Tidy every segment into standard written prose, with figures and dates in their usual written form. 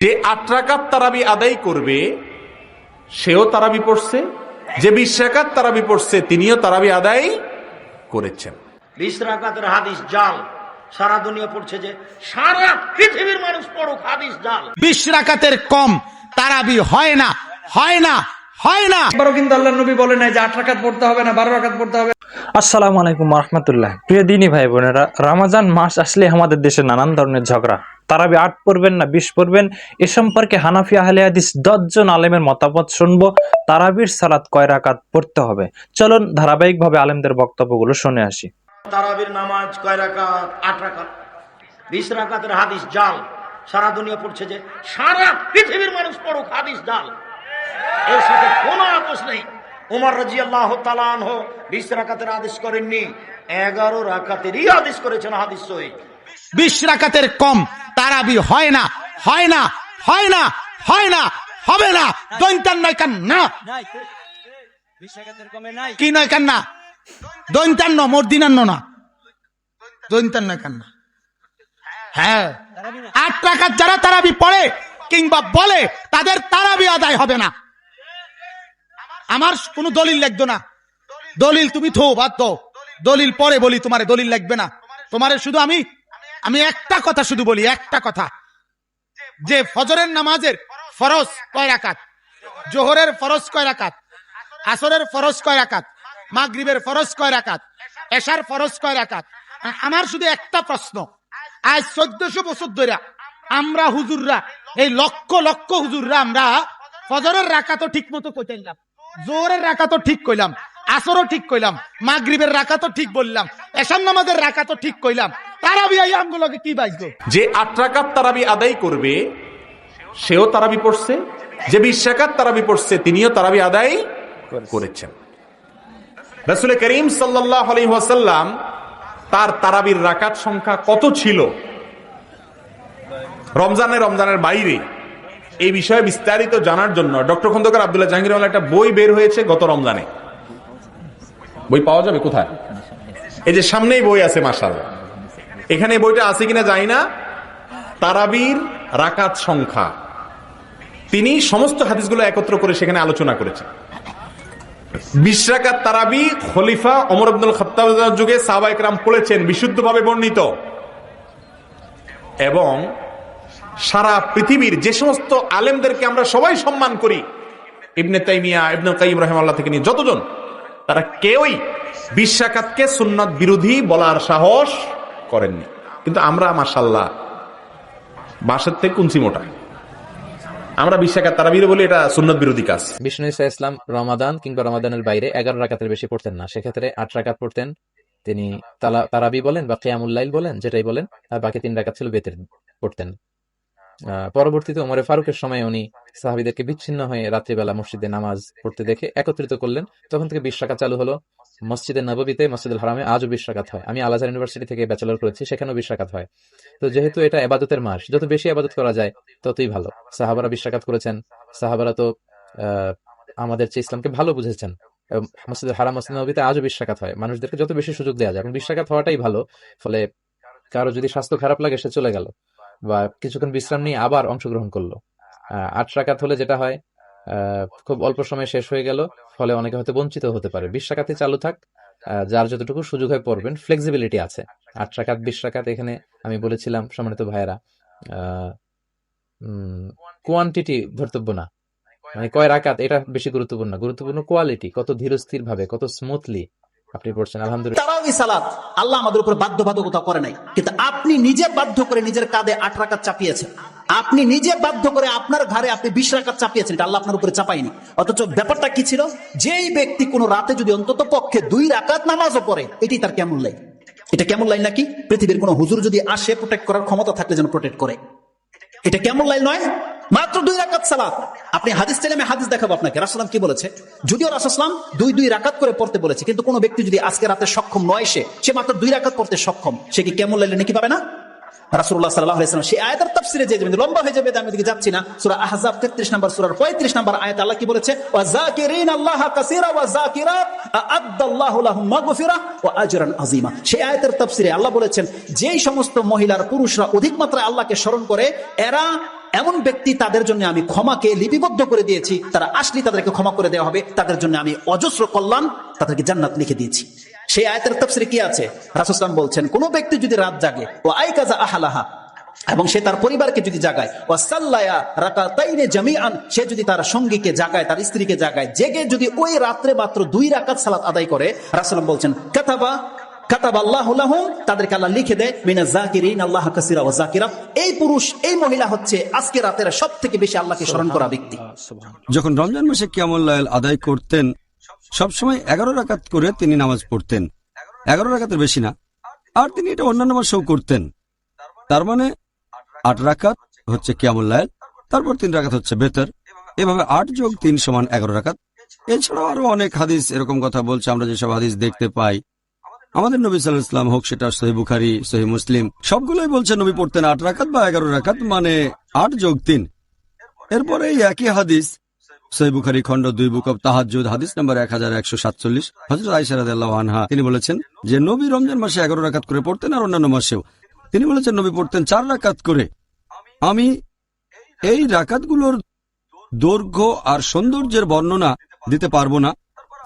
যে ৮ রাকাত তারাবি আদায় করবে সেও তারাবি পড়ছে, যে ২০ রাকাত তারাবি পড়ছে তিনিও তারাবি আদায় করেছেন। ২০ রাকাতের হাদিস জাল, সারা দুনিয়া পড়ছে, যে সারা পৃথিবীর মানুষ পড়ুক হাদিস জাল। ২০ রাকাতের কম তারাবি হয় না, হয় না, হয় না। বারো কিন্তু আল্লাহ নবী বলে নাই যে ৮ রাকাত পড়তে হবে না, ১২ রাকাত পড়তে হবে। আসসালামু আলাইকুম রাহমাতুল্লাহ। প্রিয় দিনী ভাই বোনেরা, রমজান মাস আসলে আমাদের দেশে নানান ধরনের ঝগড়া। তারাবি ৮ পড়বেন না ২০ পড়বেন, এ সম্পর্কে হানাফি আহলে হাদিস ১০ জন আলেমের মতামত শুনবো। তারাবির সালাত কয় রাকাত পড়তে হবে, চলুন ধারাবাহিকভাবে আলেমদের বক্তব্যগুলো শুনে আসি। তারাবির নামাজ কয় রাকাত? ৮ রাকাত। ২০ রাকাতের হাদিস জাল, সারা দুনিয়া পড়ছে, যে সারা পৃথিবীর মানুষ পড়ুক হাদিস জাল। এর সাথে কোনো আপোষ নেই। ওমর রাদিয়াল্লাহু তাআলা আনহু ২০ রাকাতের আদেশ করেননি, ১১ রাকাতেরই আদেশ করেছেন, হাদিস সহিহ। ২০ রাকাতের কম তারাবি হয় না, হয় না, হয় না, হয় না, হবে না। দৈন্তান নয় কান না, কি নয় কান না, দৈন্তান্ন মর্দিনান্ন না, দৈন্তান নয় কান না। হ্যাঁ, ৮ রাকাত যারা তারাবি পড়ে কিংবা বলে তাদের তারাবি আদায় হবে না। আমার কোনো দলিল লাগতো না, দলিল তুমি থো বাদ দাও, দলিল পরে বলি, তোমারে দলিল লাগবে না। তোমারে শুধু আমি একটা কথা শুধু বলি, একটা কথা, যে ফজরের নামাজের ফরজ কয় রাকাত, জোহরের ফরজ কয় রাকাত, আসরের ফরজ কয় রাকাত, মাগরিবের ফরজ কয় রাকাত, এশার ফরজ কয় রাকাত। আমার শুধু একটা প্রশ্ন, আজ ১৪০০ বছর ধরে আমরা হুজুররা, এই লক্ষ লক্ষ হুজুররা, আমরা ফজরের রাকাতও ঠিক মতো কইলাম, জোহরের রাকাতও ঠিক কইলাম, আসরও ঠিক কইলাম, মাগরিবের রাকাতও ঠিক বললাম, এশার নামাজের রাকাতও ঠিক কইলাম, তারাবি আমগুলোকে কি বাজলো? যে ৮ রাকাত তারাবি আদায় করবে সেও তারাবি পড়ছে, যে ২০ রাকাত তারাবি পড়ছে তিনিও তারাবি আদায় করেছেন। রাসূল করিম সাল্লাল্লাহু আলাইহি ওয়াসাল্লাম তার তারাবির রাকাত সংখ্যা কত ছিল, রমজানের বাইরে, এই বিষয়ে বিস্তারিত জানার জন্য ডক্টর খন্দকার আব্দুল্লাহ জাহাঙ্গীর একটা বই বের হয়েছে গত রমজানে। বই পাওয়া যাবে কোথায়? এই যে সামনেই বই আছে, মাশাআল্লাহ। এখানে বইটা আছে কিনা জানি না, তারাবির রাকাত সংখ্যা তিনি সমস্ত হাদিসগুলো একত্র করে সেখানে আলোচনা করেছেন। ২০ রাকাত তারাবি খলিফা ওমর ইবনুল খাত্তাবের যুগে সাহাবায়ে কেরাম পড়েছেন, বিশুদ্ধভাবে বর্ণিত। এবং সারা পৃথিবীর যে সমস্ত আলেমদেরকে আমরা সবাই সম্মান করি, ইবনে তাইমিয়া, ইবনুল কাইয়িম রাহিমাহুল্লাহ থেকে নিয়ে যতজন, তারা কেউই ২০ রাকাতকে সুন্নাত বিরোধী বলার সাহস করেননি। কিন্তু আমরা মাশাআল্লাহ বাসের থেকে কুঞ্চি মোটা, আমরা ২০ রাকাত তারাবি বলি এটা সুন্নাত বিরোধী কাজ। বিষ্ণু ইসা ইসলাম রমাদান কিংবা রমাদানের বাইরে ১১ রাকাতের বেশি পড়তেন না, সেক্ষেত্রে ৮ রাকাত পড়তেন। তিনি তারাবি বলেন বা কিয়ামুল লাইল বলেন, যেটাই বলেন, আর বাকি ৩ রাকাত ছিল বেতের পড়তেন। পরবর্তীতে ওমরে ফারুকের সময় উনি সাহাবীদেরকে বিচ্ছিন্ন হয়ে রাত্রিবেলা মসজিদে নামাজ পড়তে দেখে একত্রিত করলেন। তখন থেকে ২০ রাকাত চালু হলো। মসজিদে নববীতে, মসজিদুল হারামে আজও ২০ রাকাত হয়। আমি আল আজহার ইউনিভার্সিটি থেকে ব্যাচেলর করেছি, সেখানেও ২০ রাকাত হয়। তো যেহেতু এটা ইবাদতের মাস, যত বেশি ইবাদত করা যায় ততই ভালো। সাহাবারা ২০ রাকাত করেছেন। সাহাবারা তো আমাদের চেয়ে ইসলামকে ভালো বুঝেছেন। মসজিদুল হারাম, মসজিদ নববীতে আজও ২০ রাকাত হয়। মানুষদেরকে যত বেশি সুযোগ দেওয়া যায়, এখন ২০ রাকাত হওয়াটাই ভালো। ফলে কারো যদি স্বাস্থ্য খারাপ লাগে, সে চলে গেল বা কিছুক্ষণ বিশ্রাম নিয়ে আবার অংশগ্রহণ করলো। ৮ রাকাত হলে যেটা হয়, খুব অল্প সময় শেষ হয়ে গেল, ফলে অনেকে হয়তো বঞ্চিত হতে পারে। ২০ রাকাতে চালু থাক, যার যতটুকু সুযোগ হয় পড়বেন, ফ্লেক্সিবিলিটি আছে। ৮ রাকাত ২০ রাকাত, এখানে আমি বলেছিলাম সম্মানিত ভাইয়েরা, কোয়ান্টিটি ধর্তব্য না, মানে কয় রাকাত এটা বেশি গুরুত্বপূর্ণ, গুরুত্বপূর্ণ কোয়ালিটি, কত ধীরস্থির ভাবে, কত স্মুথলি আপনি পড়ছেন। আলহামদুলিল্লাহ, তারাবি সালাত আল্লাহ আমাদের উপর বাধ্যবাধকতা করে নাই, কিন্তু আপনি নিজে বাধ্য করে নিজের কাঁধে ৮ রাকাত চাপিয়েছেন। আপনি নিজে বাধ্য করে আপনার ঘরে আপনি ২০ রাকাত চাপিয়েছেন, এটা আল্লাহ আপনার উপরে চাপায়নি। অথচ ব্যাপারটা কি ছিল, যেই ব্যক্তি কোনো রাতে যদি অন্তত পক্ষে ২ রাকাত নামাজও পড়ে, এটি তার কেমন লাইন। এটা কেমন লাইন নাকি পৃথিবীর কোনো হুজুর যদি আসে, প্রোটেক্ট করার ক্ষমতা থাকলে যেন প্রোটেক্ট করে। এটা কেমন লাইন নয়, মাত্র ২ রাকাত সালাত। আপনি হাদিস চাইলে আমি হাদিস দেখাবো আপনাকে, রাসূল কি বলেছে। যদিও রাসূল দুই রাকাত করে পড়তে বলেছে, কিন্তু কোনো ব্যক্তি যদি আজকে রাতে সক্ষম নয়, সে মাত্র ২ রাকাত পড়তে সক্ষম, সে কি কেমন লাইলে নাকি পাবে না? রাসূলুল্লাহ সাল্লাল্লাহু আলাইহি ওয়াসাল্লাম সেই আয়াতের তাফসীরে যে লম্বা হয়ে যাবে, আমি ওদিকে যাচ্ছি না। সূরা আহজাব ৩৩ নম্বর সূরার ৩৫ নম্বর আয়াত আল্লাহ কি বলেছে, ওয়া যাকিরিনা আল্লাহা কাসীরা ওয়া যাকিরাত আ'আদ্দাল্লাহু লাহুম মাগফিরাহ ওয়া আজরান আযীমা। সেই আয়াতের তাফসীরে আল্লাহ বলেছেন, যেই সমস্ত মহিলার পুরুষরা অধিক মাত্রায় আল্লাহকে স্মরণ করে, এরা এমন ব্যক্তি তাদের জন্য আমি ক্ষমাকে লিপিবদ্ধ করে দিয়েছি, তারা আসলে তাদেরকে ক্ষমা করে দেওয়া হবে, তাদের জন্য আমি অজস্র কল্যাণ, তাদেরকে জান্নাত লিখে দিয়েছি। সেই আয়াতের তাফসীরে কি আছে? রাসূল সাল্লাল্লাহু আলাইহি ওয়াসাল্লাম বলছেন, কোন ব্যক্তি যদি রাত জাগে ও আইকাজা আহলাহা, এবং সে তার পরিবারকে যদি জাগায়, ও সাল্লায়া রাকাতাইনে জামিআন, সে যদি তার সঙ্গীকে জাগায়, তার স্ত্রীকে জাগায়, জেগে যদি ওই রাত্রে মাত্র 2 রাকাত সালাত আদায় করে, রাসূল বলছেন কাতাবাল্লাহু লাহুম, তাদেরকে আল্লাহ লিখে দেয় মিনাজ জাকিরিন আল্লাহ কাসীরা ওয়া জাকিরা। এই পুরুষ, এই মহিলা হচ্ছে আজকে রাতের সবথেকে বেশি আল্লাহকে স্মরণ করা ব্যক্তি। যখন রমজান মাসে কিয়ামুল লাইল আদায় করতেন, সবসময় 11 রাকাত করে তিনি নামাজ পড়তেন, 11 রাকাতের বেশি না। আর তিনি এটা অন্যান্য মাসেও করতেন। তার মানে 8 রাকাত হচ্ছে কিয়ামুল লাইল, তারপর 3 রাকাত হচ্ছে বেতর, এভাবে 8 যোগ 3 সমান 11 রাকাত। এছাড়াও আরো অনেক হাদিস এরকম কথা বলছে। আমরা যেসব হাদিস দেখতে পাই, আমাদের নবী সাল্লাল্লাহু আলাইহি ওয়াসাল্লাম হোক, সেটা সহিহ বুখারী, সহিহ মুসলিম, সবগুলোই বলছে নবী পড়তেন 8 রাকাত বা 11 রাকাত, মানে 8 যোগ 3। এরপরে এই একই হাদিস সহিহ বুখারী খণ্ড 2 বুক অব তাহাজ্জুদ হাদিস নাম্বার 1147, হযরত আয়েশা রাদিয়াল্লাহু আনহা তিনি বলেছেন যে নবী রমজান মাসে 11 রাকাত করে পড়তেন, আর অন্যান্য মাসেও তিনি বলেছেন নবী পড়তেন 4 রাকাত করে। আমি এই রাকাতগুলোর দৈর্ঘ্য আর সৌন্দর্যের বর্ণনা দিতে পারবো না।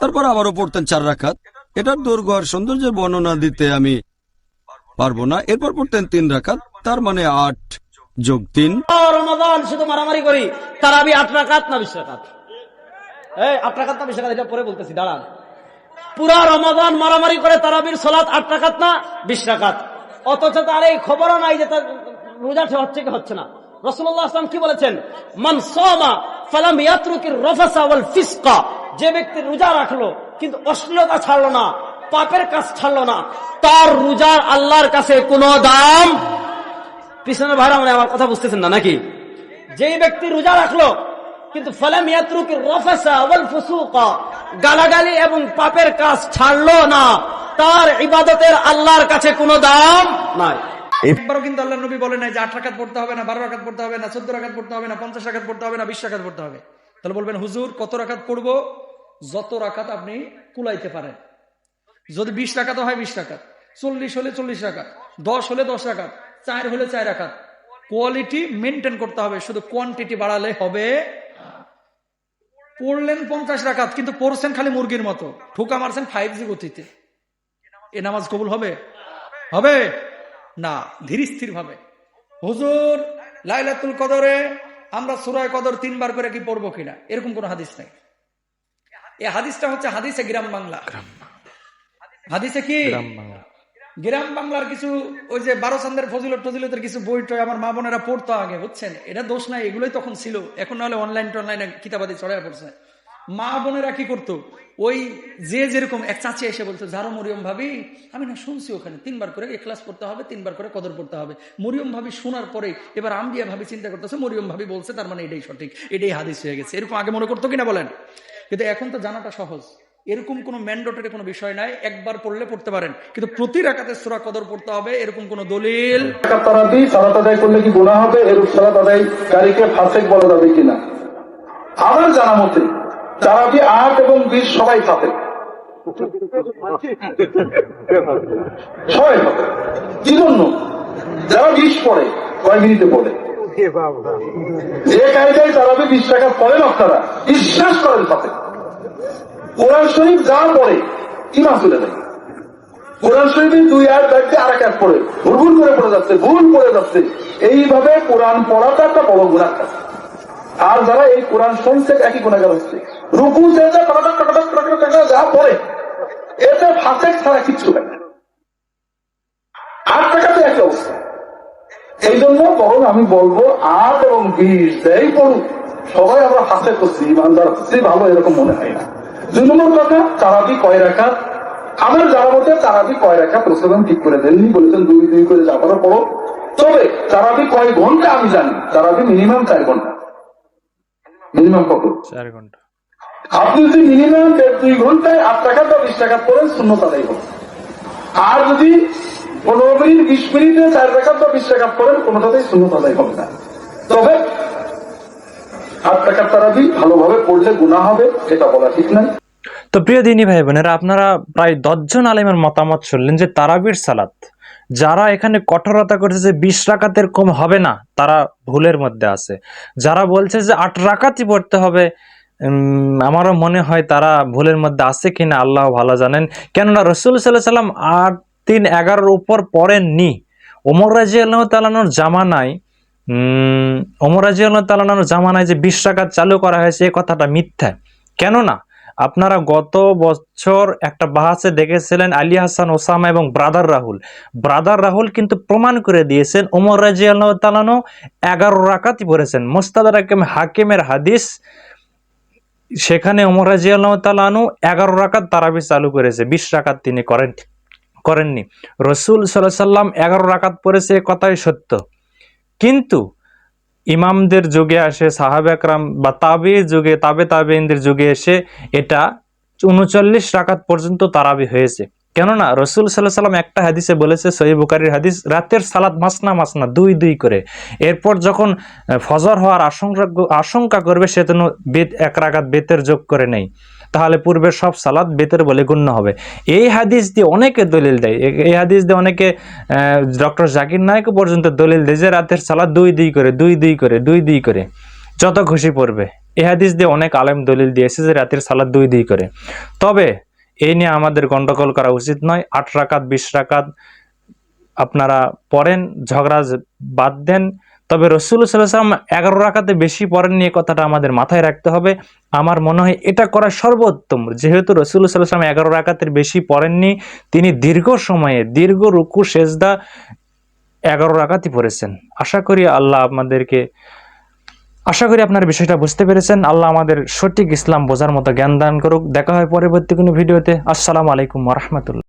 তারপর আবারও পড়তেন 4 রাকাত, এটার দৈর্ঘ্য আর সৌন্দর্যের বর্ণনা দিতে আমি পারবো না। এরপর পড়তেন 3 রাকাত, তার মানে 8 যোগ 3। রমাদান শুধু মারামারি করি, তারাবি 8 রাকাত না 20 রাকাত? 8 রাকাত না 20 রাকাত, এটা পরে বলতেছি, দাঁড়ান। পুরা রমাদান মারামারি করে তারাবির সালাত 8 রাকাত না 20 রাকাত, অথচ তার এই খবরও নাই যে তার রোজা হচ্ছে কি হচ্ছে না। রাসূলুল্লাহ সাল্লাল্লাহু আলাইহি ওয়াসাল্লাম কি বলেছেন? মান সামা ফালাম ইয়াতরুকির রাফাসা ওয়াল ফিসকা, যে ব্যক্তি রোজা রাখলো কিন্তু অশ্লীলতা ছাড়লো না, পাপের কাজ ছাড়লো না, তার রোজার আল্লাহর কাছে কোনো দাম। পিছনের ভাইরা মানে আমার কথা বুঝতেছেন না নাকি? যেই ব্যক্তি রোজা রাখলো কিন্তু ফালাম ইয়াতরুকির রাফাসা ওয়াল ফুসুকা, গালাগালি এবং পাপের কাজ ছাড়লো না, তার ইবাদতের আল্লাহর কাছে কোনো দাম নাই। একবারও কিন্তু আল্লাহ নবী বলে নাই যে 8 রাকাত পড়তে হবে না, 12 রাকাত পড়তে হবে না, 14 রাকাত পড়তে হবে না, 50 রাকাত পড়তে হবে না, 20 রাকাত পড়তে হবে। তাহলে বলবেন হুজুর কত রাকাত পড়বো? যত রাকাত আপনি কুলাইতে পারেন। যদি 20 রাকাত হয় 20 রাকাত, 40 হলে 40 রাকাত, 10 হলে 10 রাকাত, 4 হলে 4 রাকাত। কোয়ালিটি মেনটেন করতে হবে, শুধু কোয়ান্টিটি বাড়ালে হবে। পড়লেন 50 রাকাত কিন্তু পড়ছেন খালি মুরগির মতো, ঠুকা মারছেন 5G গতিতে, এ নামাজ কবুল হবে? হবে না। ধীর স্থির ভাবে, হুজুর লাইলাতুল কদরে আমরা সূরা কদর 3 বার করে কি পড়বো কিনা, এরকম কোন হাদিস নাই। এই হাদিসটা হচ্ছে হাদিসে গ্রাম বাংলা। হাদিসে কি গ্রাম বাংলার কিছু ওই যে 12 চান্দের ফজিলতের কিছু বই টই আমার মা বোনেরা পড়তো আগে, বুঝছেন? এটা দোষ নাই, এগুলোই তখন ছিল। এখন নাহলে অনলাইনে কিতাবাদি ছড়ায় পড়ছে। মা বোনেরা কি করতো, ওই যে যেরকম এক চাচি এসে বলতো, যারো মরিয়ম ভাবি, আমি না শুনছি ওখানে 3 বার করে ইখলাস পড়তে হবে, 3 বার করে কদর পড়তে হবে। মরিয়ম ভাবি শোনার পরে এবার আম্বিয়া ভাবি চিন্তা করতেছে মরিয়ম ভাবি বলছে, তার মানে এটাই সঠিক, এটাই হাদিস হয়ে গেছে। এরকম আগে মনে করতো কিনা বলেন? কিন্তু এখন তো জানাটা সহজ, এরকম কোনো ম্যান্ডেটরি কোনো বিষয় নাই। একবার পড়লে পড়তে পারেন, কিন্তু প্রতি রাকাতে সূরা কদর পড়তে হবে এরকম কোনো দলিল। তারাবি সালাত আদায় করলে কি গুনাহ হবে? এরূপ সালাত আদায়কারীকে ফাসিক বলা যাবে কিনা? আমার জানা মতে তারাবি 8 এবং 20 সবাই থাকে, সবাই থাকে। কি জন্য? যারা 20 পড়ে কয় মিনিটে পড়ে, যে কায়দায় তারাবি 20 রাকাত পড়েন আপনারা বিশ্বাস করেন তাতে কোরআন শরীফ যা পড়ে ইমান চলে যায়। কোরআন শরীফের 2 আয়াত দেখতে আর 1 আয়াত পড়ে ভুল করে পড়ে যাচ্ছে, ভুল পড়ে যাচ্ছে। এইভাবে কোরআন পড়াটা একটা বড় গুনাহ। আর যারা এই কোরআন শুনছে একই গুনাহগার হচ্ছে। রুকু সেজদা যা পড়ে এতে ফাসিক ছাড়া কিচ্ছু নাই। 8 টাকাতে একই অবস্থা। এই জন্য বরং আমি বলবো 8 এবং 20 যাই পড়ুক, সবাই আমরা ফাসিক করছি, ইমানদার হচ্ছে ভালো, এরকম মনে হয় না। 2 নম্বর কথা, তারাবি কয় রাকাত? আমার জানা মতে তারাবি কয় রাকাত রাসূল ঠিক করে দেননি, বলেছেন 2 করে যা পারো পড়ো। তবে তারাবি কয় ঘন্টা আমি জানি, তারাবি মিনিমাম 4 ঘন্টা। মিনিমাম কত? 4 ঘন্টা। আপনি যদি মিনিমাম 2 ঘন্টায় 8 রাকাত বা 20 রাকাত পড়েন সুন্নত আদায় হবে। আর যদি 15 মিনিট 20 মিনিটে 4 রাকাত বা 20 রাকাত পড়েন, কোনোটাতেই সুন্নত আদায় হবে না। তবে 8 রাকাত তারাবি ভালোভাবে পড়লে গুনাহ হবে, এটা বলা ঠিক নাই। তো প্রিয় দিনী ভাই বোনেরা, আপনারা প্রায় 10 জন আলেমের মতামত শুনলেন যে তারাবির সালাত যারা এখানে কঠোরতা করছে যে 20 রাকাতের কম হবে না, তারা ভুলের মধ্যে আছে। যারা বলছে যে 8 রাকাতই পড়তে হবে, আমারও মনে হয় তারা ভুলের মধ্যে আছে কিনা আল্লাহ ভালো জানেন। কেননা রাসূল সাল্লাল্লাহু আলাইহি ওয়াসাল্লাম 8-3-11 উপর পড়েননি। ওমর রাদিয়াল্লাহু তাআলার জামানায় যে 20 রাকাত চালু করা হয়েছে, এই কথাটা মিথ্যা। কেননা আপনারা গত বছর একটা বাহাসে দেখেছিলেন আলী হাসান ওসামা এবং ব্রাদার রাহুল কিন্তু প্রমাণ করে দিয়েছেন ওমর রাদিয়াল্লাহু তাআলা 11 রাকাতই পড়েছেন। মুস্তাদরাক হাকিমের হাদিস, সেখানে ওমর রাদিয়াল্লাহু তাআলা 11 রাকাত তারাবি চালু করেছে, 20 রাকাত তিনি করেননি। রাসূল সাল্লাল্লাহু আলাইহি ওয়াসাল্লাম 11 রাকাত পড়েছে, কথাই সত্য। কিন্তু ইমামদের যুগে আসে, সাহাবা একরাম বা তাবেঈনদের যুগে এসে এটা 39 রাকাত পর্যন্ত তারাবি হয়েছে। কেননা রাসূল সাল্লাল্লাহু আলাইহি ওয়াসাল্লাম একটা হাদিসে বলেছে, সহিহ বুখারীর হাদিস, রাতের সালাত মাসনা 2 করে। এরপর যখন ফজর হওয়ার আশঙ্কা করবে সেজন্য 1 রাকাত বেতের যোগ করে নেই, তাহলে পূর্বের সব সালাত বেতের বলে গণ্য হবে। এই হাদিস দিয়ে অনেকে দলিল দেয়, এই হাদিস দিয়ে অনেকে ডক্টর জাকির নায়েক পর্যন্ত দলিল দেয় যে রাতের সালাত 2 করে যত খুশি পড়বে। এই হাদিস দিয়ে অনেক আলেম দলিল দিয়েছে যে রাতের সালাত 2 করে। তবে এই নিয়ে আমাদের গন্ডগোল করা উচিত নয়। 8 রাকাত 20 রাকাত আপনারা পড়েন, ঝগড়া বাদ দেন। তবে রাসূল সাল্লাল্লাহু আলাইহি ওয়াসাল্লাম 11 রাকাতে বেশি পড়েন নিয়ে কথাটা আমাদের মাথায় রাখতে হবে। আমার মনে হয় এটা করা সর্বোত্তম, যেহেতু রাসূল সাল্লাল্লাহু আলাইহি ওয়াসাল্লাম 11 রাকাতের বেশি পড়েননি। তিনি দীর্ঘ সময়ে দীর্ঘ রুকু সেজদা 11 রাকাতই পড়েছেন। আশা করি আপনার বিষয়টা বুঝতে পেরেছেন। আল্লাহ আমাদের সঠিক ইসলাম বোঝার মতো জ্ঞান দান করুক। দেখা হয় পরবর্তী কোনো ভিডিওতে। আসসালামু আলাইকুম ওয়া রাহমাতুল্লাহ।